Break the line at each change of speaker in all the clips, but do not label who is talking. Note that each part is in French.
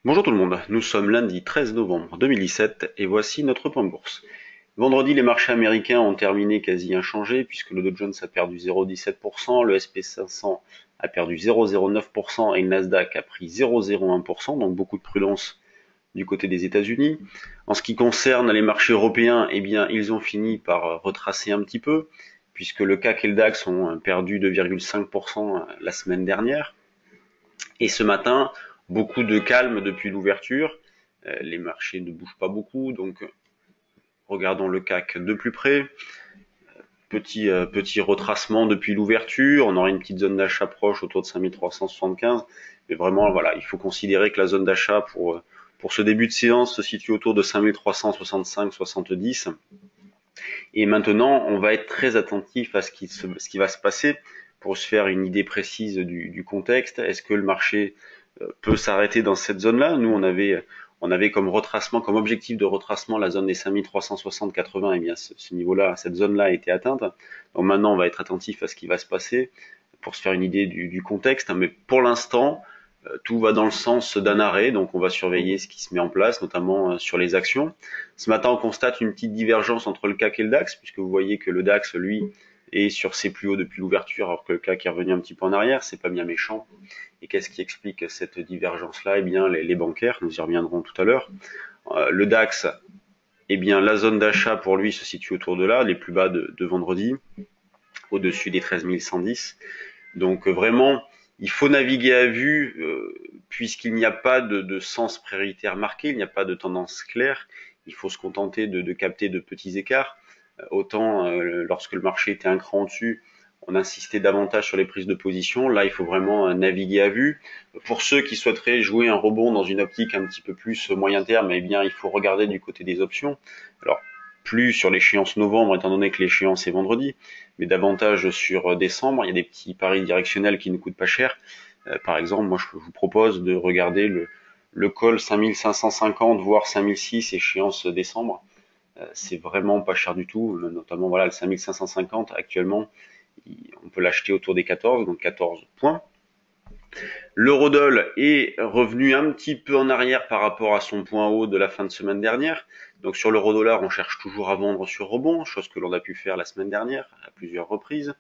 Bonjour tout le monde, nous sommes lundi 13 novembre 2017 et voici notre point bourse. Vendredi, les marchés américains ont terminé quasi inchangés puisque le Dow Jones a perdu 0,17%, le S&P 500 a perdu 0,09% et le Nasdaq a pris 0,01%, donc beaucoup de prudence du côté des États-Unis. En ce qui concerne les marchés européens, eh bien, ils ont fini par retracer un petit peu puisque le CAC et le DAX ont perdu 2,5% la semaine dernière. Et ce matin, beaucoup de calme depuis l'ouverture. Les marchés ne bougent pas beaucoup, donc regardons le CAC de plus près. Petit retracement depuis l'ouverture. On aura une petite zone d'achat proche autour de 5375. Mais vraiment, voilà, il faut considérer que la zone d'achat pour ce début de séance se situe autour de 5365-70. Et maintenant, on va être très attentif à ce qui va se passer pour se faire une idée précise du contexte. Est-ce que le marché peut s'arrêter dans cette zone-là? Nous, on avait comme retracement, comme objectif de retracement la zone des 5360-80. Et bien, ce niveau-là, cette zone-là a été atteinte. Donc maintenant, on va être attentif à ce qui va se passer pour se faire une idée du contexte. Mais pour l'instant, tout va dans le sens d'un arrêt, donc on va surveiller ce qui se met en place, notamment sur les actions. Ce matin, on constate une petite divergence entre le CAC et le DAX, puisque vous voyez que le DAX, lui, est sur ses plus hauts depuis l'ouverture, alors que le CAC est revenu un petit peu en arrière. C'est pas bien méchant. Et qu'est-ce qui explique cette divergence-là? Eh bien, les bancaires, nous y reviendrons tout à l'heure. Le DAX, eh bien, la zone d'achat pour lui se situe autour de là, les plus bas de vendredi, au-dessus des 13 110. Donc vraiment, il faut naviguer à vue, puisqu'il n'y a pas de sens prioritaire marqué, il n'y a pas de tendance claire. Il faut se contenter de capter de petits écarts. Autant lorsque le marché était un cran au-dessus, on insistait davantage sur les prises de position. Là, il faut vraiment naviguer à vue. Pour ceux qui souhaiteraient jouer un rebond dans une optique un petit peu plus moyen terme, eh bien, il faut regarder du côté des options. Alors, plus sur l'échéance novembre, étant donné que l'échéance est vendredi, mais davantage sur décembre. Il y a des petits paris directionnels qui ne coûtent pas cher. Par exemple, moi, je vous propose de regarder le call 5550 voire 5006 échéance décembre. C'est vraiment pas cher du tout, notamment voilà le 5550 actuellement, on peut l'acheter autour des 14, donc 14 points. L'eurodoll est revenu un petit peu en arrière par rapport à son point haut de la fin de semaine dernière. Donc sur l'euro-dollar, on cherche toujours à vendre sur rebond, chose que l'on a pu faire la semaine dernière à plusieurs reprises.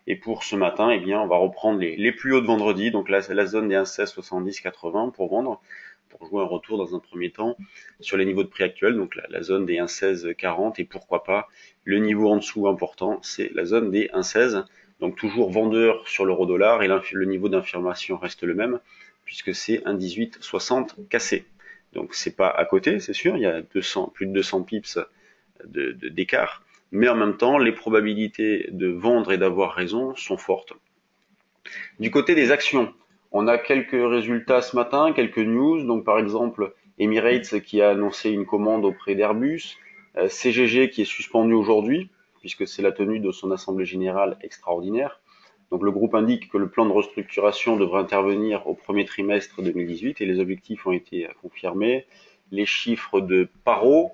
Et pour ce matin, eh bien, on va reprendre les plus hauts de vendredi, donc là, c'est la zone des 1,1670-80 pour vendre, pour jouer un retour dans un premier temps sur les niveaux de prix actuels, donc la zone des 1,1640 et pourquoi pas le niveau en dessous important, c'est la zone des 1,16. Donc toujours vendeur sur l'euro-dollar et le niveau d'information reste le même puisque c'est un 18,60 cassé. Donc c'est pas à côté, c'est sûr, il y a plus de 200 pips d'écart, mais en même temps, les probabilités de vendre et d'avoir raison sont fortes. Du côté des actions, on a quelques résultats ce matin, quelques news. Donc par exemple, Emirates qui a annoncé une commande auprès d'Airbus, CGG qui est suspendu aujourd'hui puisque c'est la tenue de son assemblée générale extraordinaire. Donc le groupe indique que le plan de restructuration devrait intervenir au premier trimestre 2018 et les objectifs ont été confirmés. Les chiffres de Paro.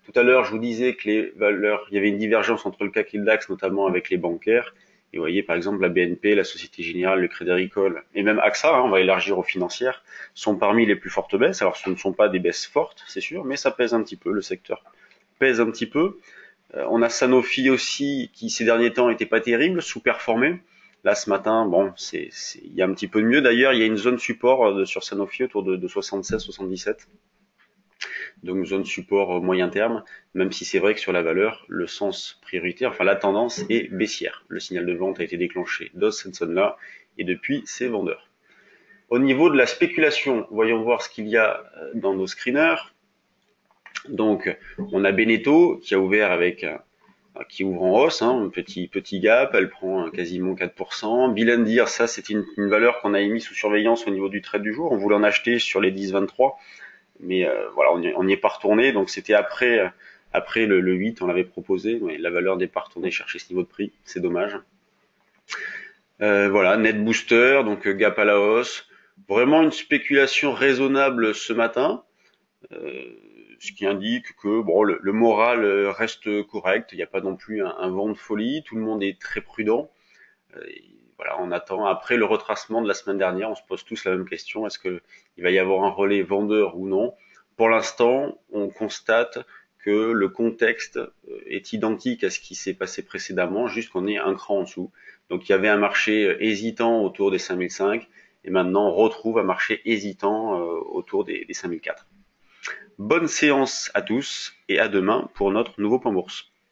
Tout à l'heure, je vous disais que les valeurs, il y avait une divergence entre le CAC et le DAX, notamment avec les bancaires. Et vous voyez, par exemple, la BNP, la Société Générale, le Crédit Agricole, et même AXA, on va élargir aux financières, sont parmi les plus fortes baisses. Alors, ce ne sont pas des baisses fortes, c'est sûr, mais ça pèse un petit peu, le secteur pèse un petit peu. On a Sanofi aussi, qui ces derniers temps n'était pas terrible, sous-performé. Là, ce matin, bon, il y a un petit peu de mieux. D'ailleurs, il y a une zone support sur Sanofi autour de 76-77. Donc zone support moyen terme, même si c'est vrai que sur la valeur, le sens prioritaire, enfin la tendance est baissière. Le signal de vente a été déclenché dans cette zone-là, et depuis, c'est vendeur. Au niveau de la spéculation, voyons voir ce qu'il y a dans nos screeners. Donc, on a Beneteau qui a ouvert qui ouvre en hausse, un petit gap, elle prend quasiment 4%. Bilandir, ça c'est une valeur qu'on a émise sous surveillance au niveau du trade du jour. On voulait en acheter sur les 10-23, mais voilà, on n'y est pas retourné. Donc c'était après le 8, on l'avait proposé, mais la valeur n'est pas retournée chercher ce niveau de prix, c'est dommage. Voilà, Net Booster, donc gap à la hausse. Vraiment une spéculation raisonnable ce matin. Euh, Ce qui indique que bon, le moral reste correct, il n'y a pas non plus un vent de folie, tout le monde est très prudent. voilà, on attend. Après le retracement de la semaine dernière, on se pose tous la même question, est-ce qu'il va y avoir un relais vendeur ou non? Pour l'instant, on constate que le contexte est identique à ce qui s'est passé précédemment, juste qu'on est un cran en dessous. Donc il y avait un marché hésitant autour des 5005 et maintenant on retrouve un marché hésitant autour des 5004. Bonne séance à tous et à demain pour notre nouveau plan bourse.